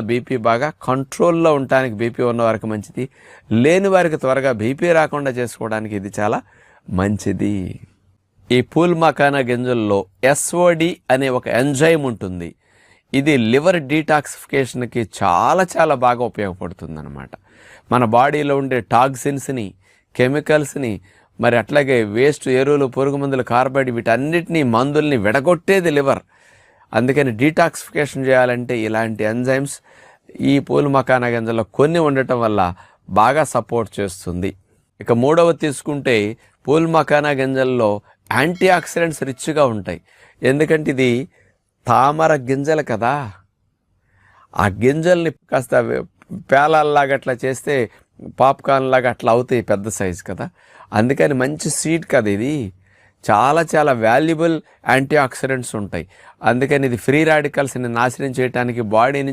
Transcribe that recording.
BP బాగా కంట్రోల్లో ఉండటానికి బీపీ ఉన్న వారికి మంచిది, లేని వారికి త్వరగా బీపీ రాకుండా చేసుకోవడానికి ఇది చాలా మంచిది. ఈ పూల్ మకానా గింజల్లో ఎస్ఓడి అనే ఒక ఎంజైమ్ ఉంటుంది. ఇది లివర్ డీటాక్సిఫికేషన్కి చాలా చాలా బాగా ఉపయోగపడుతుంది అన్నమాట. మన బాడీలో ఉండే టాక్సిన్స్ని, కెమికల్స్ని, మరి అట్లాగే వేస్ట్ ఎరువులు, పురుగు మందులు, కార్బైడ్, వీటన్నిటినీ మందుల్ని విడగొట్టేది లివర్. అందుకని డీటాక్సిఫికేషన్ చేయాలంటే ఇలాంటి ఎంజైమ్స్ ఈ పూల్ మకానా గింజల్లో కొన్ని ఉండటం వల్ల బాగా సపోర్ట్ చేస్తుంది. ఇక మూడవది తీసుకుంటే పూల్ మకానా గింజల్లో యాంటీ ఆక్సిడెంట్స్ రిచ్గా ఉంటాయి. ఎందుకంటే ఇది తామర గింజలు కదా, ఆ గింజల్ని కాస్త పేలాల్లాగా అట్లా చేస్తే పాప్కార్న్ లాగా అట్లా అవుతాయి, పెద్ద సైజు కదా. అందుకని మంచి సీడ్ కదా ఇది, చాలా చాలా వాల్యుబుల్ యాంటీ ఆక్సిడెంట్స్ ఉంటాయి. అందుకని ఇది ఫ్రీ రాడికల్స్ని నాశనం చేయడానికి, బాడీని